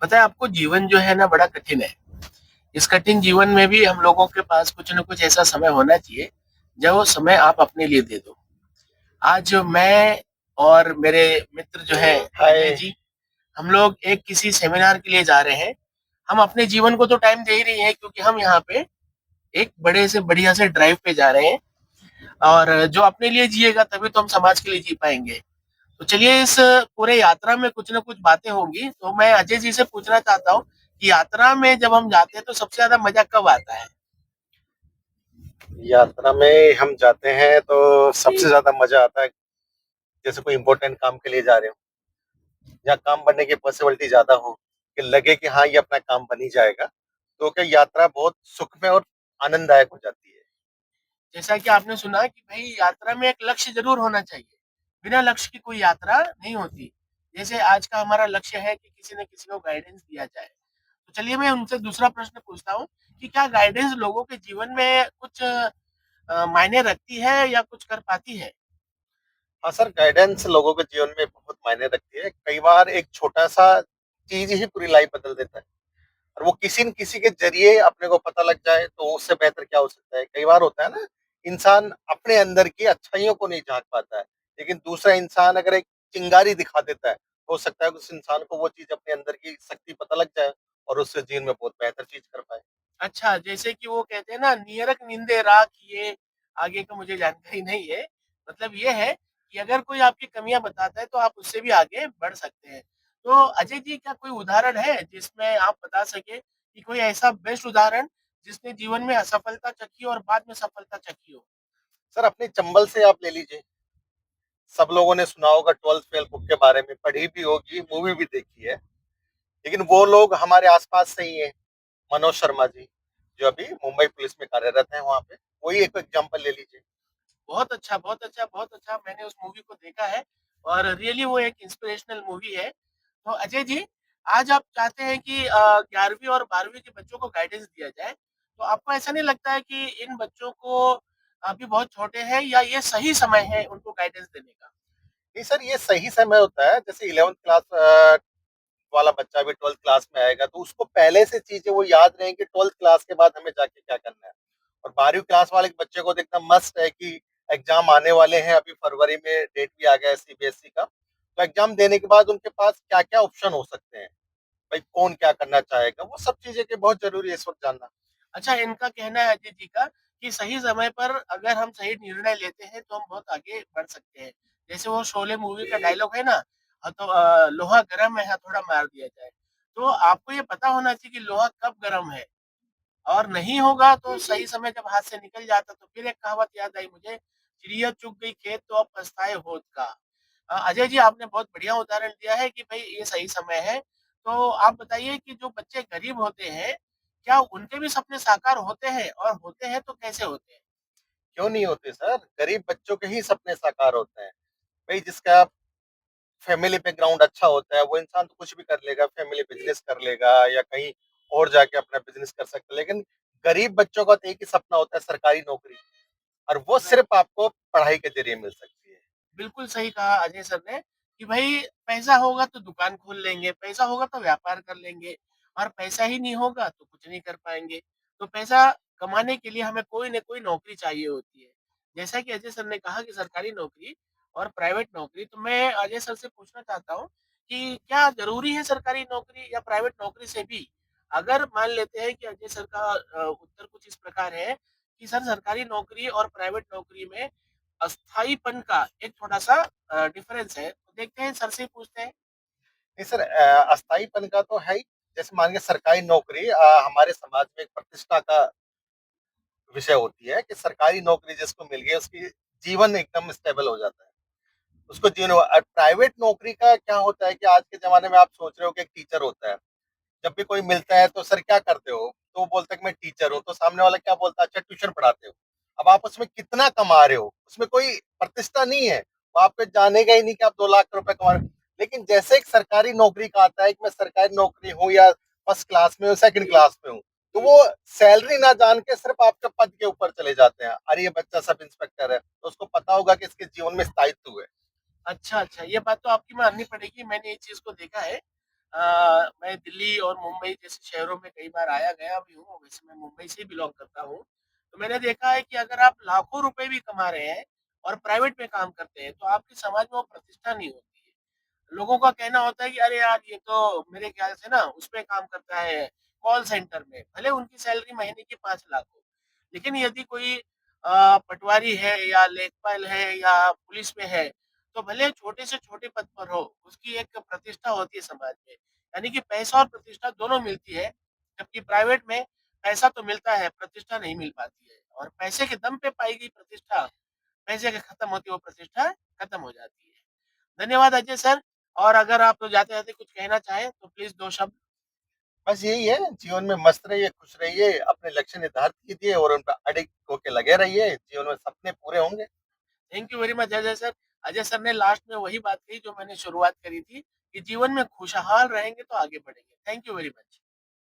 पता है आपको जीवन जो है ना बड़ा कठिन है। इस कठिन जीवन में भी हम लोगों के पास कुछ न कुछ ऐसा समय होना चाहिए, जब वो समय आप अपने लिए दे दो। आज मैं और मेरे मित्र जो हैं अजय हाय। जी, हम लोग एक किसी सेमिनार के लिए जा रहे हैं। हम अपने जीवन को तो टाइम दे ही रहे हैं क्योंकि हम यहाँ पे एक बड़े से बढ़िया से ड्राइव पे जा रहे हैं और जो अपने लिए जिएगा तभी तो हम समाज के लिए जी पाएँगे। तो चलिए इस पूरे यात्रा में कुछ न कुछ बातें होंगी, तो मैं अजय जी से पूछना चाहता हूँ कि यात्रा में जब हम जाते हैं तो सबसे ज़्यादा मज़ा कब आता है? यात्रा में हम जाते हैं तो सबसे ज्यादा मजा आता है जैसे कोई इम्पोर्टेंट काम के लिए जा रहे हो या काम बनने की पॉसिबिलिटी ज्यादा हो कि लगे कि हाँ ये अपना काम बन ही जाएगा, तो क्या यात्रा बहुत सुखमय और आनंददायक हो जाती है। जैसा कि आपने सुना कि भई यात्रा में एक लक्ष्य ज़रूर होना चाहिए। बिना लक्ष्य की कोई यात्रा नहीं होती। जैसे आज का हमारा लक्ष्य है कि किसी न किसी को गाइडेंस दिया जाए। तो चलिए मैं उनसे दूसरा प्रश्न पूछता हूँ कि क्या गाइडेंस लोगों के जीवन में कुछ मायने रखती है या कुछ कर पाती है? हाँ सर, गाइडेंस लोगों के जीवन में बहुत मायने रखती है। कई बार एक छोटा सा चीज ही पूरी लाइफ बदल देता है, और वो किसी न किसी के जरिए अपने को पता लग जाए तो उससे बेहतर क्या हो सकता है। कई बार होता है ना, इंसान अपने अंदर की अच्छाइयों को नहीं झांक पाता है, लेकिन दूसरा इंसान अगर एक चिंगारी दिखा देता है, हो सकता है कि उस इंसान को वो चीज अपने अंदर की शक्ति पता लग जाए और उससे जीवन में बहुत बेहतर चीज कर पाए। अच्छा, जैसे कि वो कहते हैं ना नियरक निंदे राख ये, आगे का मुझे जानकारी नहीं है। मतलब ये है कि अगर कोई आपकी कमियाँ बताता है तो आप उससे भी आगे बढ़ सकते हैं। तो अजय जी क्या कोई उदाहरण है जिसमें आप बता सकें कि कोई ऐसा बेस्ट उदाहरण जिसने जीवन में असफलता चखी और बाद में सफलता चखी हो? सर, अपने चंबल से आप ले लीजिए। सब लोगों ने सुना होगा, 12th फेल बुक के बारे में पढ़ी भी होगी, मूवी भी देखी है। लेकिन वो लोग हमारे आसपास से ही है। मनोज शर्मा जी, जो अभी मुंबई पुलिस में कार्यरत हैं वहां पे, वही एक एग्जाम्पल ले लीजिए। बहुत अच्छा, बहुत अच्छा, बहुत अच्छा। मैंने उस मूवी को देखा है और रियली वो एक इंस्पिरेशनल मूवी है। तो अजय जी, आज आप चाहते हैं कि 11वीं और 12वीं के बच्चों को गाइडेंस दिया जाए। तो आपको ऐसा नहीं लगता है कि इन बच्चों को अभी बहुत छोटे हैं या ये सही समय है उनको गाइडेंस देने का? नहीं सर, ये सही समय होता है। जैसे 11th क्लास वाला बच्चा भी 12th क्लास में आएगा तो उसको पहले से चीजें वो याद रहेंगी कि 12th क्लास के बाद हमें जाके क्या करना है। और 12वीं क्लास वाले बच्चे को तो एकदम मस्त है कि एग्जाम आने वाले हैं। अभी फरवरी में डेट भी आ गया है सीबीएसई का, तो एग्जाम देने के बाद उनके पास क्या क्या ऑप्शन हो सकते हैं, भाई कौन क्या करना चाहेगा, वो सब चीजें के बहुत जरूरी है इस वक्त जानना। अच्छा, इनका कहना है अजय जी का कि सही समय पर अगर हम सही निर्णय लेते हैं तो हम बहुत आगे बढ़ सकते हैं। जैसे वो शोले मूवी का डायलॉग है ना, तो लोहा गरम है हथौड़ा मार दिया जाए। तो आपको ये पता होना चाहिए कि लोहा कब गरम है और नहीं होगा तो सही समय जब हाथ से निकल जाता तो फिर एक कहावत याद आई मुझे, चिड़िया चुग गई खेत तो अब पछताए होत का। अजय जी आपने बहुत बढ़िया उदाहरण दिया है कि भई ये सही समय है। तो आप बताइए कि जो बच्चे गरीब होते हैं, क्या उनके भी सपने साकार होते हैं और होते हैं तो कैसे होते हैं? क्यों नहीं होते सर, गरीब बच्चों के ही सपने साकार होते हैं। भाई जिसका फैमिली बैकग्राउंड अच्छा होता है वो इंसान तो कुछ भी कर लेगा, फैमिली बिजनेस कर लेगा या कहीं और जाके अपना बिजनेस कर सकता है। लेकिन गरीब बच्चों का तो एक ही सपना होता है, सरकारी नौकरी, और वो राइट। सिर्फ आपको पढ़ाई के जरिए मिल सकती है। बिल्कुल सही कहा अजय सर ने कि भाई पैसा होगा तो दुकान खोल लेंगे, पैसा होगा तो व्यापार कर लेंगे और पैसा ही नहीं होगा तो कुछ नहीं कर पाएँगे। तो पैसा कमाने के लिए हमें कोई न कोई नौकरी चाहिए होती है। जैसा कि अजय सर ने कहा कि सरकारी नौकरी और प्राइवेट नौकरी, तो मैं अजय सर से पूछना चाहता हूँ कि क्या ज़रूरी है सरकारी नौकरी या प्राइवेट नौकरी से भी? अगर मान लेते हैं कि अजय सर का उत्तर कुछ इस प्रकार है कि सर सरकारी नौकरी और प्राइवेट नौकरी में अस्थाईपन का एक थोड़ा-सा डिफरेंस है। तो देखते हैं सर से ही पूछते हैं। नहीं सर, अस्थाईपन का तो है ही। जैसे मान के सरकारी नौकरी हमारे समाज में एक प्रतिष्ठा का विषय होती है कि सरकारी नौकरी जिसको मिल गई उसकी जीवन एकदम स्टेबल हो जाता है, उसको जीवन। प्राइवेट नौकरी का क्या होता है कि आज के जमाने में आप सोच रहे हो कि एक टीचर होता है, जब भी कोई मिलता है तो सर क्या करते हो, तो वो बोलता है कि मैं टीचर हूँ, तो सामने वाला क्या बोलता है, अच्छा ट्यूशन पढ़ाते हो। अब आप उसमें कितना कमा रहे हो, उसमें कोई प्रतिष्ठा नहीं है, वो आपको जानेगा ही नहीं कि आप 2 लाख रुपए कमा रहे हो। लेकिन जैसे एक सरकारी नौकरी का आता है कि मैं सरकारी नौकरी हूँ या फर्स्ट क्लास में हूँ, सेकंड क्लास में हूँ, तो वो सैलरी ना जान के सिर्फ आपके पद के ऊपर चले जाते हैं। अरे ये बच्चा सब इंस्पेक्टर है, तो उसको पता होगा कि इसके जीवन में स्थायित्व है। अच्छा, अच्छा, ये बात तो आपकी माननी पड़ेगी, मैंने ये चीज़ को देखा है। मैं दिल्ली और मुंबई जैसे शहरों में कई बार आया गया भी हूँ, वैसे मैं मुंबई से बिलॉन्ग करता हूँ। तो मैंने देखा है कि अगर आप लाखों रुपए भी कमा रहे हैं और प्राइवेट में काम करते हैं, तो आपकी समाज में वो प्रतिष्ठा नहीं होती है। लोगों का कहना होता है कि अरे यार ये तो मेरे ख्याल से ना उसमें काम करता है कॉल सेंटर में, भले उनकी सैलरी महीने की 5 लाख हो। लेकिन यदि कोई पटवारी है या लेखपाल है या पुलिस में है, तो भले छोटे से छोटे पद पर हो, उसकी एक प्रतिष्ठा होती है समाज में। यानी कि पैसा और प्रतिष्ठा दोनों मिलती है, जबकि प्राइवेट में पैसा तो मिलता है, प्रतिष्ठा नहीं मिल पाती है और पैसे के दम पे पाई गई प्रतिष्ठा, पैसे के खत्म होते वो प्रतिष्ठा खत्म हो जाती है। धन्यवाद अजय सर और अगर आप जाते-जाते कुछ कहना चाहें तो प्लीज़ 2 शब्द? बस यही है, जीवन में मस्त रहिए, खुश रहिए, अपने लक्ष्य निर्धारित कीजिए और उन पे अडिग होके लगे रहिए, जीवन में सपने पूरे होंगे। Thank you very much Ajay sir. Ajay sir ने लास्ट में वही बात कही जो मैंने शुरुआत करी थी कि जीवन में खुशहाल रहेंगे तो आगे बढ़ेंगे। Thank you very much.